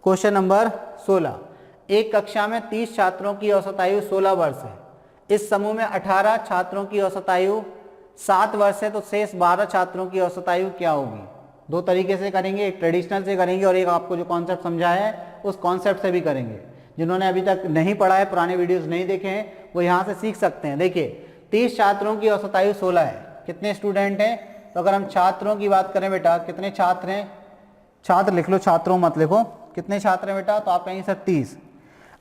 Question number 16, एक कक्षा में 30 छात्रों की औसत आयु 16 वर्ष है। इस समूह में 18 छात्रों की औसत आयु 7 वर्ष है, तो शेष 12 छात्रों की औसत आयु क्या होगी? दो तरीके से करेंगे, एक ट्रेडिशनल से करेंगे और एक आपको जो कॉन्सेप्ट समझाया है उस कॉन्सेप्ट से भी करेंगे। जिन्होंने अभी तक नहीं पढ़ा है, पुराने वीडियोस नहीं देखे हैं, वो यहाँ से सीख सकते हैं। देखिए 30 छात्रों की औसत आयु 16 है, कितने स्टूडेंट हैं? तो अगर हम छात्रों की बात करें बेटा, कितने छात्र हैं? छात्र लिख लो, छात्रों मत लिखो। कितने छात्र हैं बेटा? तो आप कहेंगे सर 30।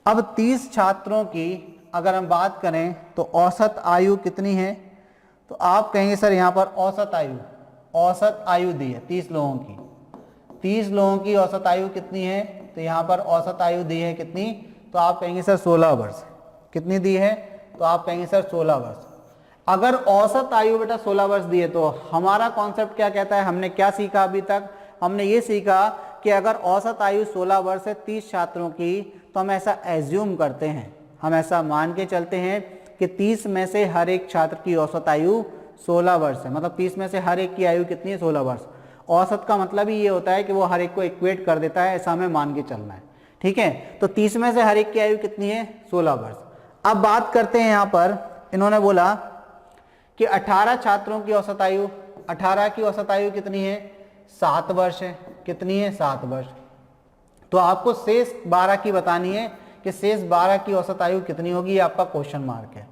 अब 30 छात्रों की अगर हम बात करें तो औसत आयु कितनी है? तो आप कहेंगे सर यहाँ पर औसत आयु दी है 30 लोगों की। 30 लोगों की औसत आयु कितनी है? तो यहाँ पर औसत आयु दी है कितनी? तो आप कहेंगे सर 16 वर्ष। कितनी दी है? तो आप कहेंगे सर 16 वर्ष। अगर औसत आयु बेटा 16 वर्ष दी है तो हमारा कॉन्सेप्ट क्या कहता है? हमने क्या सीखा अभी तक? हमने ये सीखा कि अगर औसत आयु 16 वर्ष है 30 छात्रों की, तो हम ऐसा एज्यूम करते हैं, हम ऐसा मान के चलते हैं कि 30 में से हर एक छात्र की औसत आयु 16 वर्ष है। मतलब 30 में से हर एक की आयु कितनी है? 16 वर्ष। औसत का मतलब ही ये होता है कि वो हर एक को इक्वेट कर देता है, ऐसा हमें मान के चलना है। ठीक है, तो 30 में से हर एक की आयु कितनी है? 16 वर्ष। अब बात करते हैं, यहाँ पर इन्होंने बोला कि 18 छात्रों की औसत आयु, 18 की औसत आयु कितनी है? 7 वर्ष है। कितनी है? 7 वर्ष। तो आपको शेष 12 की बतानी है कि शेष 12 की औसत आयु कितनी होगी, ये आपका क्वेश्चन मार्क है।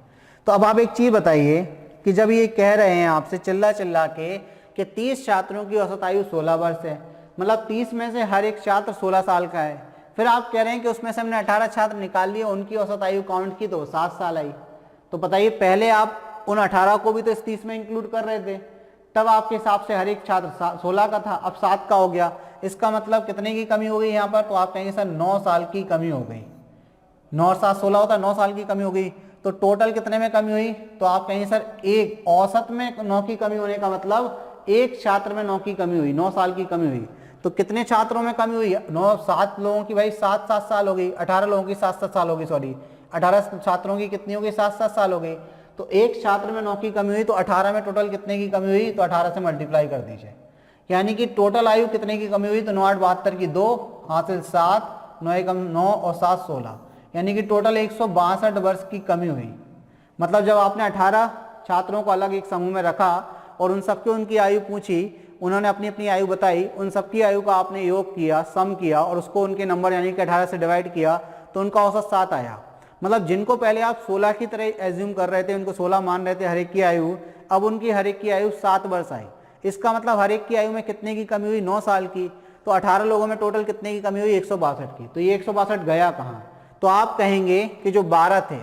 तो अब आप एक चीज बताइए कि जब ये कह रहे हैं आपसे चिल्ला चिल्ला के कि 30 छात्रों की औसत आयु 16 वर्ष है, मतलब 30 में से हर एक छात्र 16 साल का है, फिर आप कह रहे हैं कि उसमें से हमने 18 छात्र निकाल लिए, उनकी औसत आयु काउंट की तो 7 साल आई। तो बताइए पहले आप उन 18 को भी तो इस 30 में इंक्लूड कर रहे थे, तब आपके हिसाब से हर एक छात्र 16 का था, अब 7 का हो गया। इसका मतलब कितने की कमी हो गई यहाँ पर? तो आप कहेंगे सर 9 साल की कमी हो गई। 9 और 7 16 होता है, 9 साल की कमी हो गई। तो टोटल कितने में कमी हुई? तो आप कहेंगे सर एक औसत में 9 की कमी होने का मतलब एक छात्र में 9 की कमी हुई, 9 साल की कमी हुई। तो कितने छात्रों में कमी हुई? 9 7 लोगों की भाई 7 साल हो गई, 18 लोगों की 7 साल हो गई, सॉरी 18 छात्रों की कितनी हो गई? 7 साल हो गई। तो एक छात्र में 9 की कमी हुई, तो 18 में टोटल कितने की कमी हुई? तो 18 से मल्टीप्लाई कर दीजिए, यानी कि टोटल आयु कितने की कमी हुई? तो 9 8 72 की 2 हासिल 7, 9 1 9 और 7 16, यानी कि टोटल 162 वर्ष की कमी हुई। मतलब जब आपने 18 छात्रों को अलग एक समूह में रखा और उन सबकी उनकी आयु पूछी, उन्होंने अपनी अपनी आयु बताई, उन सबकी आयु का आपने योग किया, सम किया और उसको उनके नंबर यानी कि 18 से डिवाइड किया, तो उनका औसत 7 आया। मतलब जिनको पहले आप 16 की तरह एज्यूम कर रहे थे, उनको 16 मान रहे थे हर एक की आयु, अब उनकी हर एक की आयु 7 वर्ष आई। इसका मतलब हर एक की आयु में कितने की कमी हुई? 9 साल की। तो 18 लोगों में टोटल कितने की कमी हुई? 162 की। तो ये 162 गया कहाँ? तो आप कहेंगे कि जो 12 थे,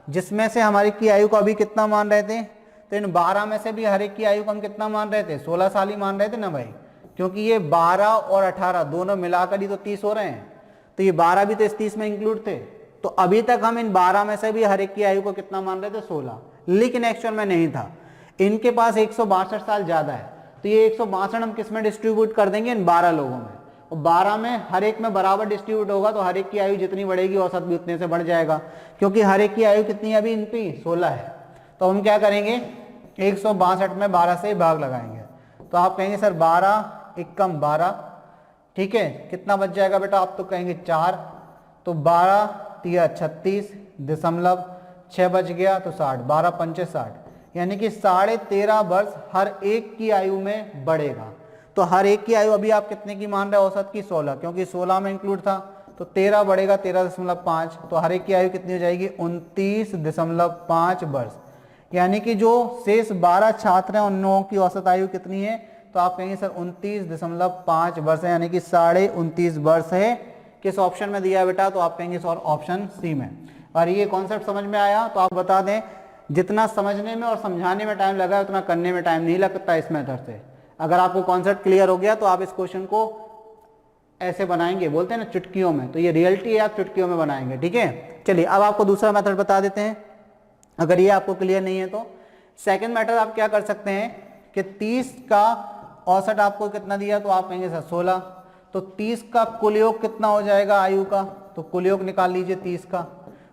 जिसमें से हमारी की आयु को अभी कितना मान रहे थे, तो इन 12 में से भी हर एक की आयु को हम कितना मान रहे थे? 16 साल ही मान रहे थे ना भाई, क्योंकि ये 12 और 18 दोनों मिलाकर ही तो 30 हो रहे हैं। तो ये 12 भी तो इस 30 में इंक्लूड थे। तो अभी तक हम इन 12 में से भी हर एक की आयु को कितना मान रहे थे? 16। लेकिन एक्चुअल में नहीं था, इनके पास 162 साल ज्यादा है। तो ये 162 हम किस में डिस्ट्रीब्यूट कर देंगे? इन 12 लोगों में। और 12 में हर एक में बराबर डिस्ट्रीब्यूट होगा, तो हर एक की आयु जितनी बढ़ेगी औसत भी उतने से बढ़ जाएगा, क्योंकि हर एक की आयु कितनी है अभी इनकी? 16 है। तो हम क्या करेंगे? 162 में 12 से भाग लगाएंगे। तो आप कहेंगे सर 12 एकम 12, ठीक है, कितना बच जाएगा बेटा? आप तो कहेंगे 4। तो 12 3 36.6 बच गया, तो 60, 12 पंचे 60, यानी कि 13.5 वर्ष हर एक की आयु में बढ़ेगा। तो हर एक की आयु अभी आप कितने की मान रहे हैं? औसत की 16, क्योंकि 16 में इंक्लूड था। तो 13 बढ़ेगा 13.5, तो हर एक की आयु कितनी हो जाएगी? 29.5 वर्ष। यानी कि जो शेष 12 छात्र हैं उन लोगों की औसत आयु कितनी है? तो आप कहेंगे सर 29.5 वर्ष है, यानी कि 29.5 वर्ष है। किस ऑप्शन में दिया है बेटा? तो आप कहेंगे सर ऑप्शन सी में। और ये कॉन्सेप्ट समझ में आया? तो आप बता दें, जितना समझने में और समझाने में टाइम लगा है उतना करने में टाइम नहीं लगता इस मेथड से। अगर आपको कॉन्सेप्ट क्लियर हो गया तो आप इस क्वेश्चन को ऐसे बनाएंगे, बोलते हैं ना चुटकियों में, तो ये रियलिटी है, आप चुटकियों में बनाएंगे। ठीक है, चलिए अब आपको दूसरा मेथड बता देते हैं, अगर ये आपको क्लियर नहीं है तो। सेकंड मेथड आप क्या कर सकते हैं कि 30 का औसत आपको कितना दिया? तो आप कहेंगे सर 16। तो 30 का कुल योग कितना हो जाएगा आयु का? तो कुल योग निकाल लीजिए 30 का।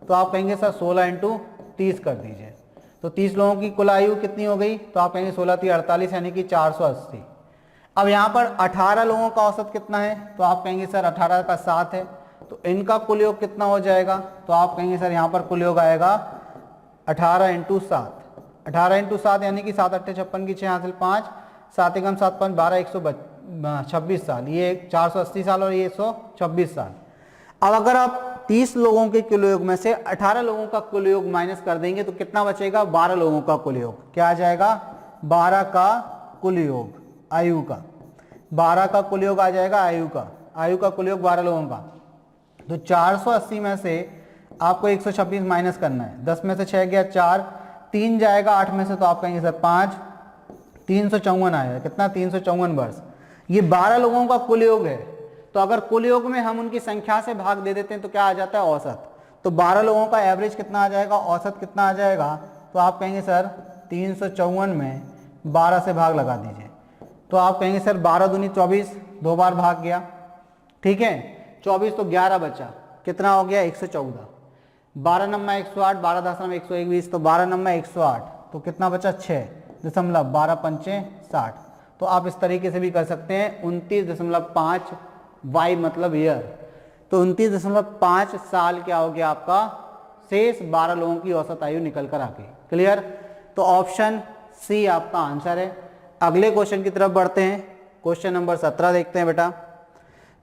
तो आप कहेंगे सर 16 × 30 कर दीजिए। तो 30 लोगों की कुल आयु कितनी हो गई? तो आप कहेंगे 16 3 48, यानी कि 480। अब यहाँ पर 18 लोगों का औसत कितना है? तो आप कहेंगे सर 18 का 7 है। तो इनका कुल योग कितना हो जाएगा, तो आप कहेंगे सर यहाँ पर कुल योग आएगा 18 इंटू 7, 18 इंटू 7 यानी कि 7 अट्ठे 56 की 6 हासिल 5, 7 एकम 7 5 12 126 साल, ये 480 साल और ये 126 साल। अब अगर आप 30 लोगों के कुल योग में से 18 लोगों का कुल योग माइनस कर देंगे तो कितना बचेगा, 12 लोगों का कुल योग। क्या आ जाएगा, 12 का कुल योग आयु का, 12 का कुल योग आ जाएगा आयु का कुल योग 12 लोगों का। तो 480 में से आपको 126 माइनस करना है, 10 में से 6 गया 4, 3 जाएगा 8 में से, तो आप कहेंगे सर 5, 354 आएगा, कितना 354 वर्ष। ये 12 लोगों का कुल योग है, तो अगर कुल योग में हम उनकी संख्या से भाग दे देते हैं तो क्या आ जाता है, औसत। तो 12 लोगों का एवरेज कितना आ जाएगा, औसत कितना आ जाएगा, तो आप कहेंगे सर 354 में 12 से भाग लगा दीजिए, तो आप कहेंगे सर 12 दूनी 24, 2 बार भाग गया, ठीक है, 24 तो 11 बचा, कितना हो गया 114, 12 नंबर 108, 12 10 नंबर 121, तो 12 नंबर 108, तो कितना बचा 6 12 पंचे 60। तो आप इस तरीके से भी कर सकते हैं, 29.5 वाई मतलब ईयर, तो 29.5 साल क्या हो गया आपका, शेष 12 लोगों की औसत आयु निकल कर आके। क्लियर, तो ऑप्शन सी आपका आंसर है। अगले क्वेश्चन की तरफ बढ़ते हैं, क्वेश्चन नंबर 17 देखते हैं बेटा।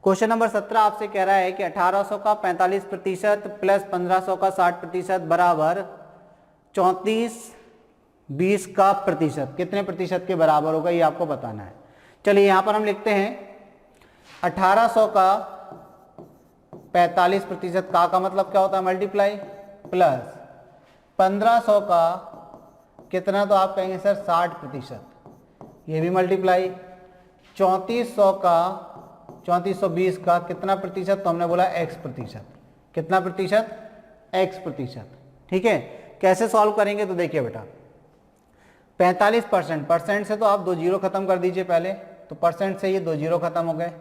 क्वेश्चन नंबर 17 आपसे कह रहा है कि 1800 का 45% प्लस 1500 का 60% बराबर 3420 का प्रतिशत कितने प्रतिशत के बराबर होगा, ये आपको बताना है। चलिए यहां पर हम लिखते हैं 1800 का 45% का मतलब क्या होता है, मल्टीप्लाई, प्लस 1500 का कितना, तो आप कहेंगे सर 60%, ये भी मल्टीप्लाई, 3400 का 3420 का कितना प्रतिशत, तो हमने बोला x प्रतिशत, कितना प्रतिशत, x प्रतिशत। ठीक है, कैसे सॉल्व करेंगे, तो देखिए बेटा 45%, परसेंट से तो आप 2 जीरो खत्म कर दीजिए पहले, तो परसेंट से ये 2 जीरो खत्म हो गए,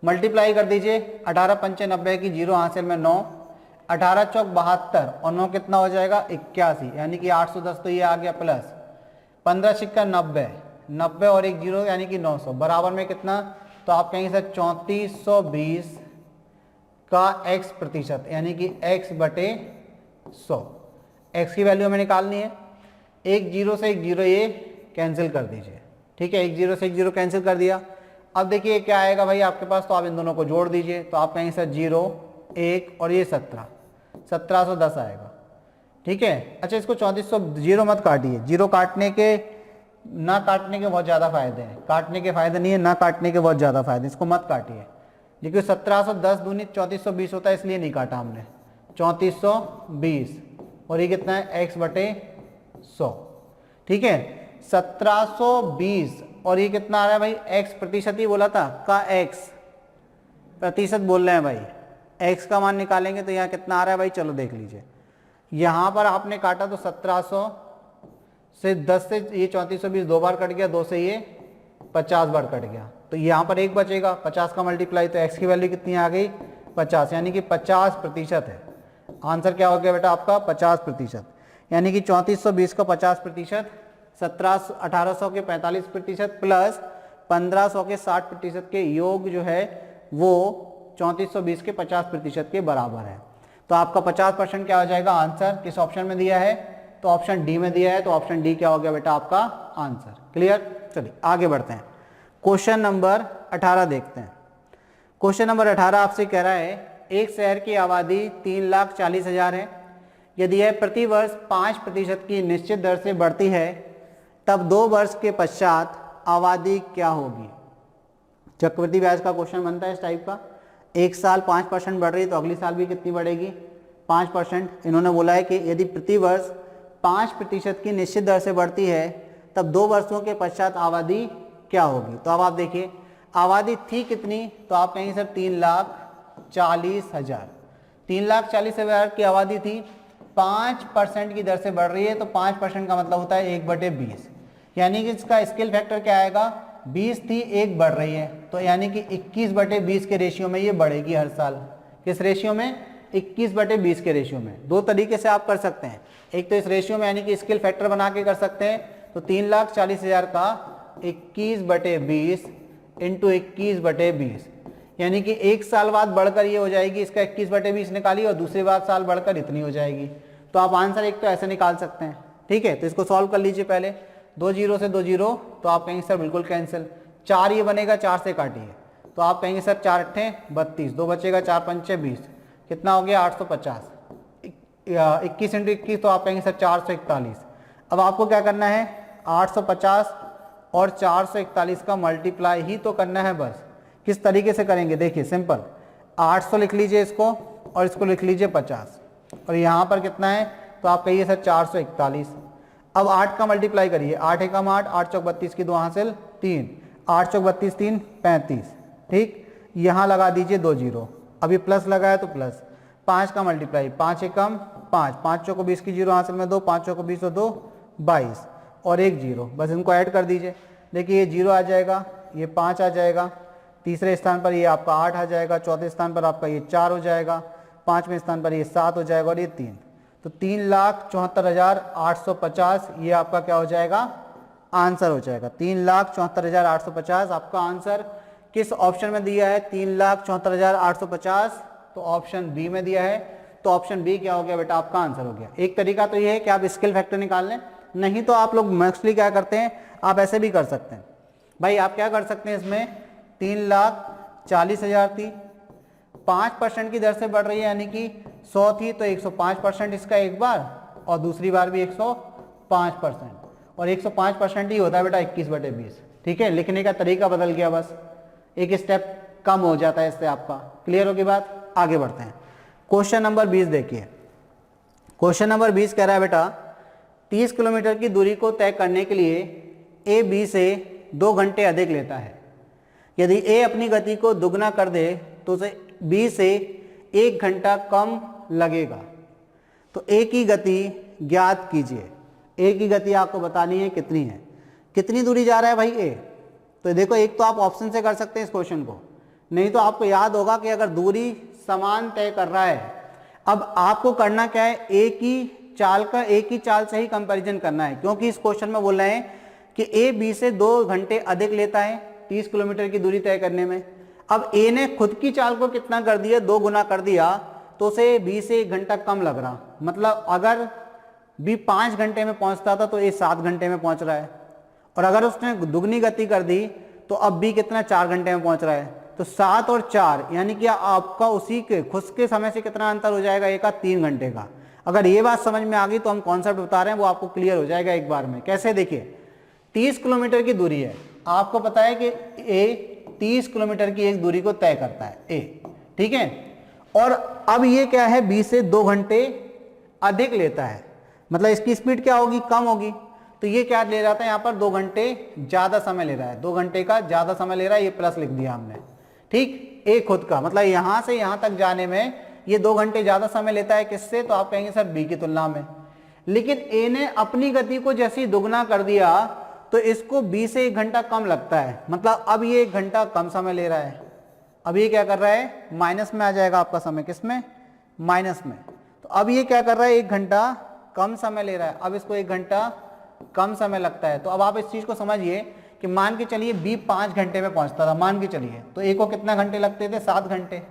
मल्टीप्लाई कर दीजिए, 18 पंचे 90 की जीरो हासिल में 9, 18 चौक 72 और 9 कितना हो जाएगा 81, यानी कि 810, तो ये आ गया प्लस 15 छिक्का 90, 90 और एक जीरो यानी कि 900 बराबर में कितना, तो आप कहेंगे सर 3420 का x प्रतिशत यानी कि x बटे 100, x की वैल्यू हमें निकालनी है, एक जीरो से एक जीरो ये कैंसिल कर दीजिए, ठीक है, एक जीरो से एक जीरो कैंसिल कर दिया। अब देखिए क्या आएगा भाई आपके पास, तो आप इन दोनों को जोड़ दीजिए, तो आप कहेंगे सर 0 1 और ये 1710 आएगा, ठीक है। अच्छा इसको 3400 जीरो मत काटिए, जीरो काटने के ना काटने के बहुत ज़्यादा फायदे हैं, काटने के फायदे नहीं है, ना काटने के बहुत ज़्यादा फायदे, इसको मत काटिए, देखिए 1710 दूनी 3420 होता है, इसलिए नहीं काटा हमने, 3420 और ये कितना है x बटे 100, ठीक है, 1720 और ये कितना आ रहा है भाई, x प्रतिशत ही बोला था का x प्रतिशत बोल रहे हैं भाई, x का मान निकालेंगे तो यहाँ कितना आ रहा है भाई, चलो देख लीजिए, यहाँ पर आपने काटा तो 1700 से 10 से ये 3420 2 बार कट गया, 2 से ये 50 बार कट गया, तो यहाँ पर एक बचेगा, 50 का मल्टीप्लाई, तो x की वैल्यू कितनी आ गई 50, यानी कि 50% है। आंसर क्या हो गया बेटा आपका 50%, यानी कि 3420 का 50%, 1800 के 45% प्लस 1500 के 60% के योग जो है वो 3420 के 50% के बराबर है। तो आपका 50% क्या हो जाएगा, आंसर किस ऑप्शन में दिया है, तो ऑप्शन डी में दिया है, तो ऑप्शन डी क्या हो गया बेटा आपका आंसर। क्लियर, चलिए आगे बढ़ते हैं, क्वेश्चन नंबर 18 देखते हैं। क्वेश्चन नंबर 18 आपसे कह रहा है एक शहर की आबादी 3,40,000 है, यदि यह प्रति वर्ष 5% की निश्चित दर से बढ़ती है तब 2 वर्ष के पश्चात आबादी क्या होगी। चक्रवृद्धि ब्याज का क्वेश्चन बनता है इस टाइप का, एक साल 5% बढ़ रही है तो अगली साल भी कितनी बढ़ेगी 5%। इन्होंने बोला है कि यदि प्रति वर्ष 5% की निश्चित दर से बढ़ती है तब 2 वर्षों के पश्चात आबादी क्या होगी। तो अब आप देखिए आबादी थी कितनी, तो आप कहेंगे सर 3,40,000, 3,40,000 की आबादी थी, 5% की दर से बढ़ रही है, तो 5% का मतलब होता है 1/20, यानी कि इसका स्केल फैक्टर क्या आएगा, 20 थी 1 बढ़ रही है, तो यानी कि 21/20 के रेशियो में ये बढ़ेगी हर साल। किस रेशियो में, 21/20 के रेशियो में। 2 तरीके से आप कर सकते हैं, एक तो इस रेशियो में यानी कि स्केल फैक्टर बना के कर सकते हैं, तो 3,40,000 का 21/20 इंटू 21/20, यानी कि एक साल बाद बढ़कर ये हो जाएगी, इसका 21/20 निकालिए और दूसरी बार साल बढ़कर इतनी हो जाएगी। तो आप आंसर एक तो ऐसे निकाल सकते हैं, ठीक है। तो इसको सॉल्व कर लीजिए पहले, 2 जीरो से 2 जीरो, तो आप कहेंगे सर बिल्कुल कैंसिल। 4 ये बनेगा, 4 से काटिए, तो आप कहेंगे सर 4 अट्ठे 32, 2 बचेगा, 4 पंचे 20, कितना हो गया 850। 21 इंटू 21, तो आप कहेंगे सर 441। अब आपको क्या करना है, 850 और 441 का मल्टीप्लाई ही तो करना है बस। किस तरीके से करेंगे देखिए, सिंपल, 800 लिख लीजिए इसको और इसको लिख लीजिए 50, और यहाँ पर कितना है, तो आप कहिए सर 441। अब 8 का मल्टीप्लाई करिए, 8 एकम 8, 8 चौक 32 की 2 हासिल 3, 8 चौक 32 3 35, ठीक। यहाँ लगा दीजिए 2 जीरो, अभी प्लस लगाया तो प्लस। 5 का मल्टीप्लाई, 5 एकम 5, 5 चौक 20 की 0 हासिल में 2, 5 चौक 20 और 2 22 और 1 जीरो, बस इनको ऐड कर दीजिए। देखिए ये 0 आ जाएगा, ये 5 आ जाएगा, तीसरे स्थान पर ये आपका 8 आ जाएगा, चौथे स्थान पर आपका ये 4 हो जाएगा, पाँचवें स्थान पर ये 7 हो जाएगा और ये 3। तो 3,74,850 ये आपका क्या हो जाएगा, आंसर हो जाएगा। 3,74,850 आपका आंसर किस ऑप्शन में दिया है, 3,74,850, तो ऑप्शन बी में दिया है। तो ऑप्शन बी क्या हो गया बेटा, आपका आंसर हो गया। एक तरीका तो ये है कि आप स्केल फैक्टर निकाल लें, नहीं तो आप लोग मोस्टली क्या करते हैं, आप ऐसे भी कर सकते हैं भाई। आप क्या कर सकते हैं, इसमें 3,40,000 थी, 5% की दर से बढ़ रही है, यानी कि 100 थी तो 105% इसका एक बार, और दूसरी बार भी 105%, और 105% ही होता है बेटा 21/20, ठीक है। लिखने का तरीका बदल गया, बस एक स्टेप कम हो जाता है इससे आपका। क्लियर होगी बात, आगे बढ़ते हैं। क्वेश्चन नंबर 20 देखिए। क्वेश्चन नंबर 20 कह रहा है बेटा, 30 किलोमीटर की दूरी को तय करने के लिए ए बी से 2 घंटे अधिक लेता है। यदि ए अपनी गति को दुगना कर दे तो उसे बी से 1 घंटा कम लगेगा। तो ए की गति ज्ञात कीजिए। ए की गति आपको बतानी है कितनी है, कितनी दूरी जा रहा है भाई ए। तो देखो, एक तो आप ऑप्शन से कर सकते हैं इस क्वेश्चन को, नहीं तो आपको याद होगा कि अगर दूरी समान तय कर रहा है, अब आपको करना क्या है, ए की चाल से ही कंपैरिजन करना है, क्योंकि इस क्वेश्चन में बोल रहे हैं कि ए बी से 2 घंटे अधिक लेता है 30 किलोमीटर की दूरी तय करने में। अब ए ने खुद की चाल को कितना कर दिया, 2 गुना कर दिया, तो उसे बी से 1 घंटा कम लग रहा। मतलब अगर बी 5 घंटे में पहुंचता था तो ए 7 घंटे में पहुंच रहा है, और अगर उसने दुगनी गति कर दी तो अब बी कितना 4 घंटे में पहुंच रहा है। तो 7 और 4 यानी कि आपका उसी के खुद के समय से कितना अंतर हो जाएगा, ए का 3 घंटे का। अगर ये बात समझ में आ गई तो हम कॉन्सेप्ट बता रहे हैं वो आपको क्लियर हो जाएगा एक बार में। कैसे, देखिए 30 किलोमीटर की दूरी है, आपको पता है कि ए 30 किलोमीटर की एक दूरी को तय करता है ए, ठीक है। और अब ये क्या है, बी से 2 घंटे अधिक लेता है, मतलब इसकी स्पीड क्या होगी, कम होगी। तो ये क्या ले जाता है, यहाँ पर 2 घंटे ज्यादा समय ले रहा है, 2 घंटे का ज्यादा समय ले रहा है, ये प्लस लिख दिया हमने, ठीक। ए खुद का मतलब यहां से यहां तक जाने में ये 2 घंटे ज्यादा समय लेता है, किससे, तो आप कहेंगे सर बी की तुलना में। लेकिन ए ने अपनी गति को जैसे ही दुगना कर दिया तो इसको बी से 1 घंटा कम लगता है, मतलब अब ये 1 घंटा कम समय ले रहा है। अब ये क्या कर रहा है, माइनस में आ जाएगा आपका समय, किसमें, माइनस में। तो अब ये क्या कर रहा है, 1 घंटा कम समय ले रहा है, अब इसको 1 घंटा कम समय लगता है। तो अब आप इस चीज को समझिए कि मान के चलिए बी 5 घंटे में पहुंचता था, मान के चलिए, तो ए को कितना घंटे लगते थे, 7 घंटे,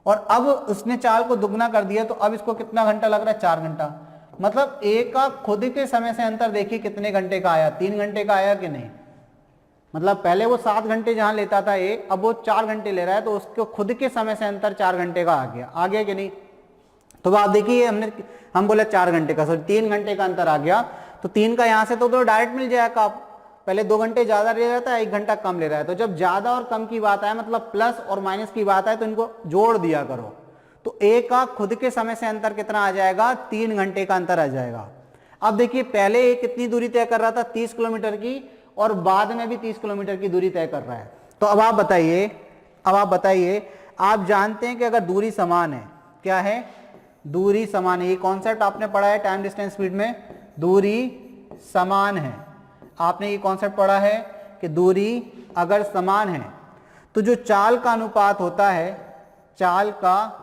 और अब उसने चाल को दुगना कर दिया तो अब इसको कितना घंटा लग रहा है, 4 घंटा। मतलब ए का खुद के समय से अंतर देखिए कितने घंटे का आया, 3 घंटे का आया कि नहीं। मतलब पहले वो 7 घंटे जहां लेता था ए, अब वो 4 घंटे ले रहा है, तो उसको खुद के समय से अंतर 4 घंटे का आ गया कि नहीं। तो आप देखिए हम बोले 4 घंटे का, सॉरी 3 घंटे का अंतर आ गया। तो 3 का यहां से तो डायरेक्ट मिल जाएगा, आप पहले 2 घंटे ज्यादा ले रहा था, 1 घंटा कम ले रहा है। तो जब ज्यादा और कम की बात आए, मतलब प्लस और माइनस की बात आए, तो इनको जोड़ दिया करो। तो ए का खुद के समय से अंतर कितना आ जाएगा, 3 घंटे का अंतर आ जाएगा। अब देखिए पहले ए कितनी दूरी तय कर रहा था, 30 किलोमीटर की, और बाद में भी 30 किलोमीटर की दूरी तय कर रहा है। तो अब आप बताइए, आप जानते हैं कि अगर दूरी समान है, क्या है, दूरी समान है, ये कॉन्सेप्ट आपने पढ़ा है टाइम डिस्टेंस स्पीड में, दूरी समान है, आपने ये कॉन्सेप्ट पढ़ा है कि दूरी अगर समान है तो जो चाल का अनुपात होता है, चाल का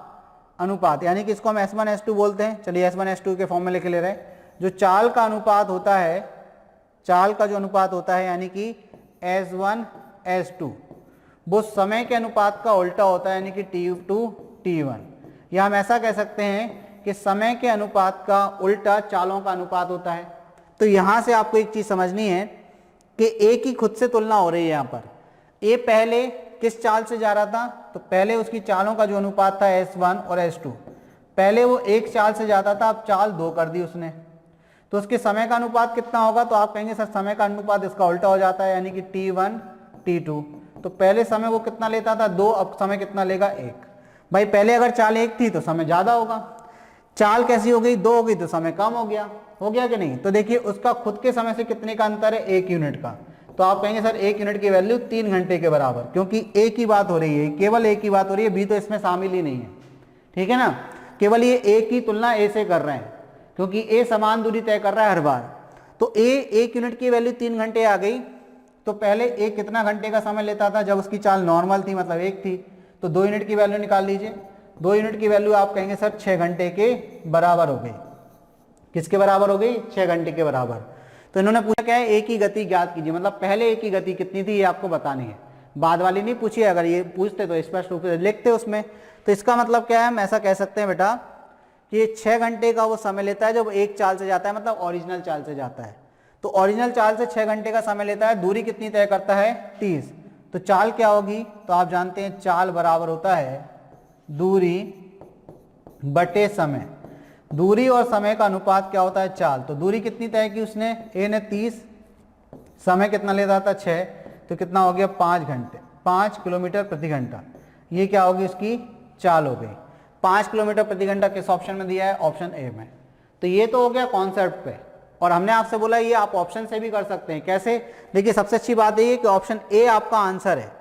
अनुपात, यानी कि इसको हम S1 S2 बोलते हैं, चलिए S1 S2 के फॉर्म में लिख ले रहे हैं। जो चाल का अनुपात होता है, चाल का जो अनुपात होता है, यानी कि S1 S2, वो समय के अनुपात का उल्टा होता है, यानी कि T2 T1। या हम ऐसा कह सकते हैं कि समय के अनुपात का उल्टा चालों का अनुपात होता है। तो यहां से आपको एक चीज समझनी है कि ए की खुद से तुलना हो रही है। यहाँ पर ए पहले किस चाल से जा रहा था, तो पहले उसकी चालों का जो अनुपात था S1 और S2, पहले वो एक चाल से जाता था, अब चाल 2 कर दी उसने, तो उसके समय का अनुपात कितना होगा, तो आप कहेंगे सर समय का अनुपात इसका उल्टा हो जाता है, यानी कि T1 T2। तो पहले समय वो कितना लेता था 2, अब समय कितना लेगा 1। भाई पहले अगर चाल 1 थी तो समय ज्यादा होगा, चाल कैसी हो गई 2 हो गई तो समय कम हो गया कि नहीं। तो देखिए उसका खुद के समय से कितने का अंतर है, 1 यूनिट का। तो आप कहेंगे सर 1 यूनिट की वैल्यू 3 घंटे के बराबर, क्योंकि ए की बात हो रही है, केवल ए की बात हो रही है, बी तो इसमें शामिल ही नहीं है, ठीक है ना। केवल ये ए की तुलना ए से कर रहे हैं, क्योंकि ए समान दूरी तय कर रहा है हर बार। तो ए 1 यूनिट की वैल्यू 3 घंटे आ गई। तो पहले ए कितना घंटे का समय लेता था जब उसकी चाल नॉर्मल थी, मतलब 1 थी, तो 2 यूनिट की वैल्यू निकाल लीजिए। 2 यूनिट की वैल्यू आप कहेंगे सर 6 घंटे के बराबर हो गई। किसके बराबर हो गई, 6 घंटे के बराबर। तो इन्होंने पूछा क्या है, ए की गति ज्ञात कीजिए, मतलब पहले ए की गति कितनी थी ये आपको बतानी है, बाद वाली नहीं पूछिए। अगर ये पूछते तो स्पष्ट रूप से लिखते उसमें। तो इसका मतलब क्या है, हम ऐसा कह सकते हैं बेटा कि ये 6 घंटे का वो समय लेता है जब एक चाल से जाता है, मतलब ओरिजिनल चाल से जाता है। तो ओरिजिनल चाल से 6 घंटे का समय लेता है, दूरी कितनी तय करता है 30। तो चाल क्या होगी, तो आप जानते हैं चाल बराबर होता है दूरी बटे समय। दूरी और समय का अनुपात क्या होता है, चाल। तो दूरी कितनी तय की उसने, ए ने 30, समय कितना लेता था 6, तो कितना हो गया 5 घंटे, 5 किलोमीटर प्रति घंटा। ये क्या होगी उसकी चाल हो गई। 5 किलोमीटर प्रति घंटा किस ऑप्शन में दिया है, ऑप्शन ए में। तो ये तो हो गया कॉन्सेप्ट पे, और हमने आपसे बोला ये आप ऑप्शन से भी कर सकते हैं। कैसे, देखिए सबसे अच्छी बात ये है कि ऑप्शन ए आपका आंसर है।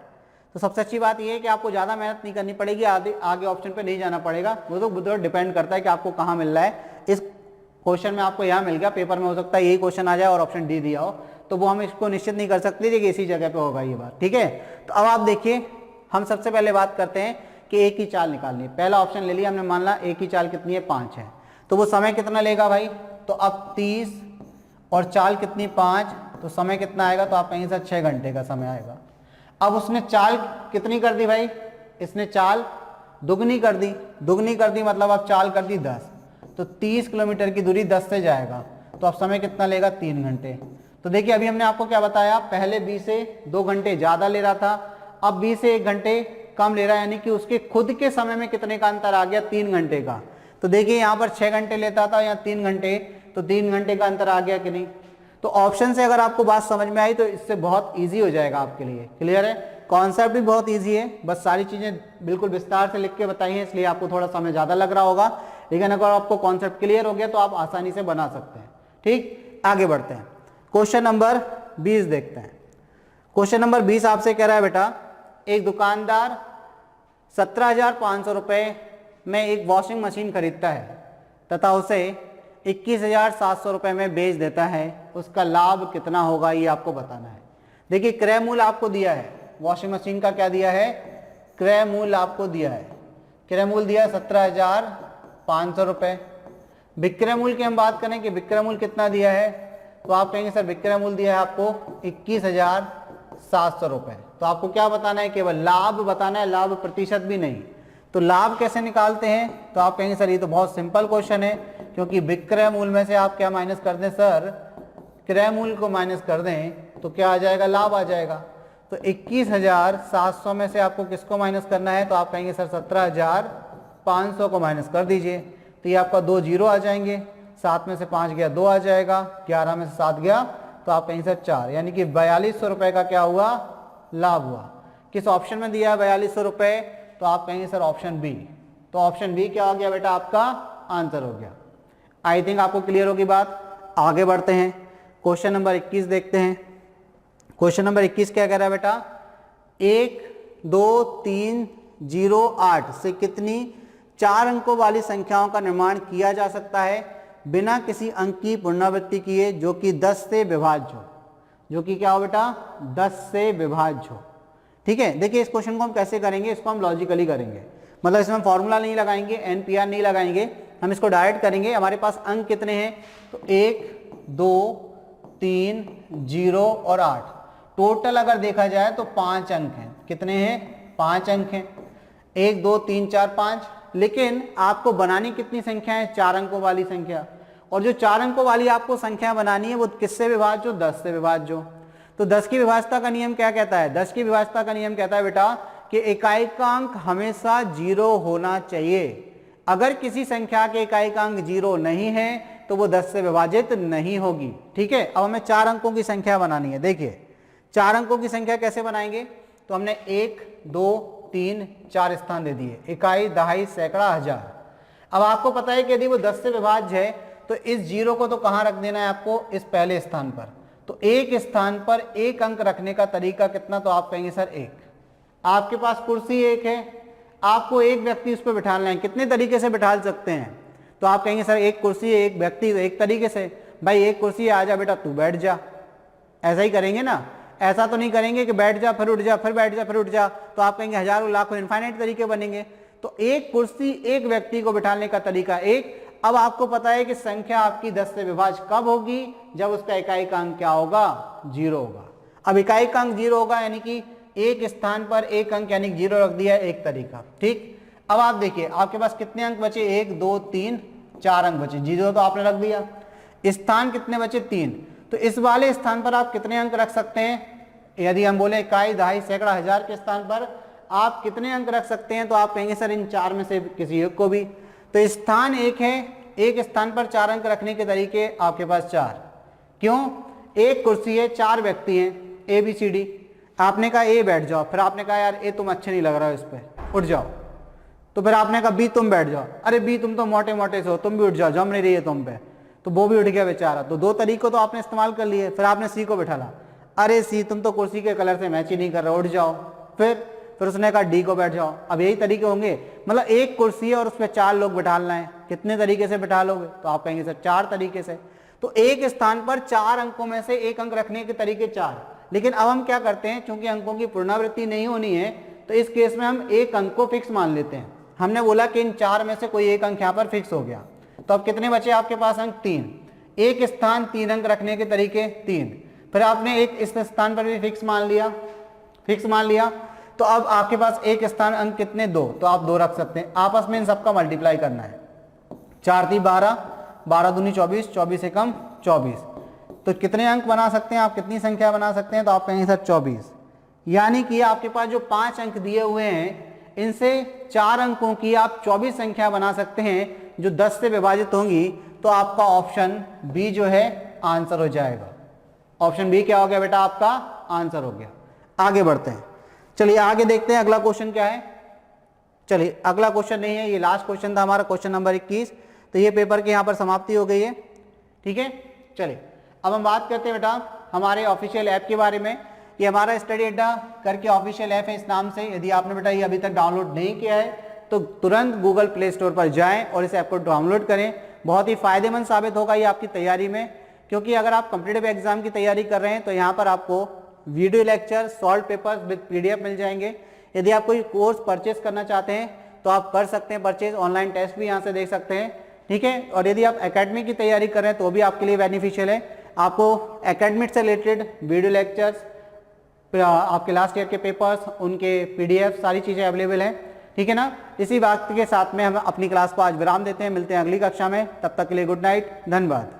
तो सबसे अच्छी बात यह है कि आपको ज़्यादा मेहनत नहीं करनी पड़ेगी, आगे ऑप्शन पे नहीं जाना पड़ेगा। वो तो डिपेंड करता है कि आपको कहाँ मिल रहा है। इस क्वेश्चन में आपको यहाँ मिल गया, पेपर में हो सकता है यही क्वेश्चन आ जाए और ऑप्शन डी दिया हो, तो वो हम इसको निश्चित नहीं कर सकते कि इसी जगह पे होगा ये बात, ठीक है। तो अब आप देखिए, हम सबसे पहले बात करते हैं कि ए की चाल निकालनी है। पहला ऑप्शन ले लिया हमने, मान ला ए की चाल कितनी है 5 है, तो वो समय कितना लेगा भाई, तो अब 30 और चाल कितनी 5, तो समय कितना आएगा, तो आप कहेंगे सर 6 घंटे का समय आएगा। अब उसने चाल कितनी कर दी भाई, इसने चाल दुगनी कर दी, मतलब अब चाल कर दी 10, तो 30 किलोमीटर की दूरी 10 से जाएगा, तो अब समय कितना लेगा 3 घंटे। तो देखिए अभी हमने आपको क्या बताया, पहले बी से 2 घंटे ज्यादा ले रहा था, अब बी से 1 घंटे कम ले रहा है, यानी कि उसके खुद के समय में कितने का अंतर आ गया, 3 घंटे का। तो देखिए यहाँ पर 6 घंटे लेता था, यहाँ 3 घंटे, तो 3 घंटे का अंतर आ गया कि नहीं। तो ऑप्शन से अगर आपको बात समझ में आई तो इससे बहुत इजी हो जाएगा आपके लिए, क्लियर है। कॉन्सेप्ट भी बहुत इजी है, बस सारी चीजें बिल्कुल विस्तार से लिख के बताई हैं, इसलिए आपको थोड़ा समय ज्यादा लग रहा होगा, लेकिन अगर आपको कॉन्सेप्ट क्लियर हो गया तो आप आसानी से बना सकते हैं। ठीक, आगे बढ़ते हैं, क्वेश्चन नंबर 20 देखते हैं। क्वेश्चन नंबर 20 आपसे कह रहा है बेटा, एक दुकानदार 17,500 रुपये में एक वॉशिंग मशीन खरीदता है तथा उसे 21,700 रुपये में बेच देता है, उसका लाभ कितना होगा ये आपको बताना है। देखिए क्रय मूल्य आपको दिया है, वॉशिंग मशीन का क्या दिया है, क्रय मूल्य आपको दिया है, क्रय मूल्य दिया है 17,500 रुपये। विक्रय मूल्य की हम बात करें कि विक्रय मूल्य कितना दिया है, तो आप कहेंगे सर विक्रय मूल्य दिया है आपको 21,700 रुपये। तो आपको क्या बताना है, केवल लाभ बताना है, लाभ प्रतिशत भी नहीं। तो लाभ कैसे निकालते हैं, तो आप कहेंगे सर ये तो बहुत सिंपल क्वेश्चन है, क्योंकि विक्रय मूल्य में से आप क्या माइनस कर दें सर, क्रय मूल्य को माइनस कर दें तो क्या आ जाएगा, लाभ आ जाएगा। तो 21,700 में से आपको किसको माइनस करना है, तो आप कहेंगे सर 17,500 को माइनस कर दीजिए, तो ये आपका 2 जीरो आ जाएंगे, 7 में से 5 गया 2 आ जाएगा, 11 में से 7 गया, तो आप कहेंगे सर 4, यानी कि 4200 रुपये का क्या हुआ, लाभ हुआ। किस ऑप्शन में दिया है 4200 रुपये, तो आप कहेंगे सर ऑप्शन बी। तो ऑप्शन बी क्या हो गया बेटा, आपका आंसर हो गया। आई थिंक आपको क्लियर होगी बात। आगे बढ़ते हैं, क्वेश्चन नंबर 21 देखते हैं। क्वेश्चन नंबर 21 क्या कह रहा है बेटा, 1 2 3 0 8 से कितनी 4 अंकों वाली संख्याओं का निर्माण किया जा सकता है बिना किसी अंक की पुनरावृत्ति किए, जो कि 10 से विभाज्य हो। जो कि क्या हो बेटा, 10 से विभाज्य हो। ठीक है, देखिए इस क्वेश्चन को हम कैसे करेंगे, इसको हम लॉजिकली करेंगे, मतलब इसमें फॉर्मूला नहीं लगाएंगे, NPR नहीं लगाएंगे, हम इसको डायरेक्ट करेंगे। हमारे पास अंक कितने हैं, तो 1 2 3 0 और 8, टोटल अगर देखा जाए तो 5 अंक हैं। कितने हैं, 5 अंक हैं, 1 2 3 4 5। लेकिन आपको बनानी कितनी संख्या है, 4 अंकों वाली संख्या। और जो 4 अंकों वाली आपको संख्या बनानी है वो किससे विभाज्य हो, 10 से विभाज्य हो। तो 10 की विभाज्यता का नियम क्या कहता है, 10 की विभाज्यता का नियम कहता है बेटा कि इकाई का अंक हमेशा 0 होना चाहिए। अगर किसी संख्या के इकाई का अंक 0 नहीं है तो वो 10 से विभाजित नहीं होगी। ठीक है, अब हमें 4 अंकों की संख्या बनानी है। देखिए 4 अंकों की संख्या कैसे बनाएंगे, तो हमने 1 2 3 4 स्थान दे दिए, इकाई, दहाई, सैकड़ा, हजार। अब आपको पता है कि यदि वो 10 से विभाज्य है तो इस 0 को तो कहाँ रख देना है आपको, इस पहले स्थान पर। तो एक स्थान पर एक अंक रखने का तरीका कितना, तो आप कहेंगे सर 1। आपके पास कुर्सी 1 है, आपको एक व्यक्ति उस पर बिठाना है, कितने तरीके से बिठा सकते हैं, तो आप कहेंगे सर एक कुर्सी है, एक व्यक्ति, एक तरीके से। भाई एक कुर्सी है, आजा बेटा तू बैठ जा, ऐसा ही करेंगे ना। ऐसा तो नहीं करेंगे कि बैठ जा फिर उठ जा, फिर बैठ जा फिर उठ जा, तो आप कहेंगे हजारों लाखों इनफाइनाइट तरीके बनेंगे। तो एक कुर्सी एक व्यक्ति को बिठाने का तरीका एक। अब आपको पता है कि संख्या आपकी 10 से विभाज्य कब होगी, जब उसका इकाई का अंक क्या होगा, 0 होगा। अब इकाई का अंक 0 होगा यानी कि एक स्थान पर एक अंक यानी 0 रख दिया, एक तरीका। ठीक, अब आप देखिए आपके पास कितने अंक बचे, 1 2 3 4 अंक बचे, 0 तो आपने रख दिया। स्थान कितने बचे, 3। तो इस वाले स्थान पर आप कितने अंक रख सकते हैं, यदि हम बोले इकाई, दहाई, सैकड़ा, हजार के स्थान पर आप कितने अंक रख सकते हैं, तो आप कहेंगे सर इन 4 में से किसी एक को भी। तो स्थान 1 है, एक स्थान पर 4 अंक रखने के तरीके आपके पास 4। क्यों, एक कुर्सी है, 4 व्यक्ति हैं, ABCD। आपने कहा ए बैठ जाओ, फिर आपने कहा यार ए तुम अच्छे नहीं लग रहा हो, इस पर उठ जाओ। तो फिर आपने कहा बी तुम बैठ जाओ, अरे बी तुम तो मोटे मोटे से हो, तुम भी उठ जाओ, जम नहीं रही है तुम पे। तो वो भी उठ गया बेचारा। तो 2 तरीकों तो आपने इस्तेमाल कर लिए। फिर आपने सी को बैठाला, अरे सी तुम तो कुर्सी के कलर से मैच ही नहीं कर रहे, उठ जाओ। फिर उसने कहा डी को बैठ जाओ। अब यही तरीके होंगे, मतलब एक कुर्सी है और उस पर 4 लोग बैठाना है, कितने तरीके से बैठा लोगे, तो आप कहेंगे सर 4 तरीके से। तो एक स्थान पर 4 अंकों में से एक अंक रखने के तरीके 4। लेकिन अब हम क्या करते हैं, चूंकि अंकों की पुनरावृत्ति नहीं होनी है तो इस केस में हम एक अंक को फिक्स मान लेते हैं। हमने बोला कि इन 4 में से कोई एक अंक यहाँ पर फिक्स हो गया। तो अब कितने बचे आपके पास अंक, 3। एक स्थान 3 अंक रखने के तरीके 3। फिर आपने एक इस स्थान पर भी फिक्स मान लिया। तो अब आपके पास एक स्थान अंक कितने, 2, तो आप 2 रख सकते हैं। आपस में इन सबका मल्टीप्लाई करना है, 4 3 12, 12 दूनी 24, 24 से कम 24। तो कितने अंक बना सकते हैं आप, कितनी संख्या बना सकते हैं, तो आप कहेंगे सर 24। यानी कि आपके पास जो 5 अंक दिए हुए हैं इनसे 4 अंकों की आप 24 संख्या बना सकते हैं जो 10 से विभाजित होंगी। तो आपका ऑप्शन बी जो है आंसर हो जाएगा। ऑप्शन बी क्या हो गया बेटा, आपका आंसर हो गया। आगे बढ़ते हैं, चलिए आगे देखते हैं अगला क्वेश्चन क्या है। चलिए अगला क्वेश्चन नहीं है, ये लास्ट क्वेश्चन था हमारा, क्वेश्चन नंबर 21। तो ये पेपर की यहाँ पर समाप्ति हो गई है। ठीक है, चलिए अब हम बात करते हैं बेटा हमारे ऑफिशियल ऐप के बारे में। ये हमारा स्टडी अड्डा करके ऑफिशियल ऐप है इस नाम से। यदि आपने बेटा ये अभी तक डाउनलोड नहीं किया है तो तुरंत गूगल प्ले स्टोर पर जाएं और इस ऐप को डाउनलोड करें। बहुत ही फायदेमंद साबित होगा ये आपकी तैयारी में, क्योंकि अगर आप कॉम्पिटिटिव एग्जाम की तैयारी कर रहे हैं तो यहाँ पर आपको video lecture, solve papers with PDF मिल जाएंगे। यदि आप कोई कोर्स परचेस करना चाहते हैं तो आप कर सकते हैं परचेज, ऑनलाइन टेस्ट भी यहाँ से देख सकते हैं। ठीक है, और यदि आप एकेडमिक की तैयारी कर रहे हैं तो भी आपके लिए बेनिफिशियल है। आपको एकेडमिक से रिलेटेड वीडियो लेक्चर्स, आपके लास्ट ईयर के पेपर्स, उनके PDF, सारी चीज़ें अवेलेबल हैं। ठीक है ना, इसी बात के साथ में हम अपनी क्लास को आज विराम देते हैं। मिलते हैं अगली कक्षा में, तब तक के लिए गुड नाइट, धन्यवाद।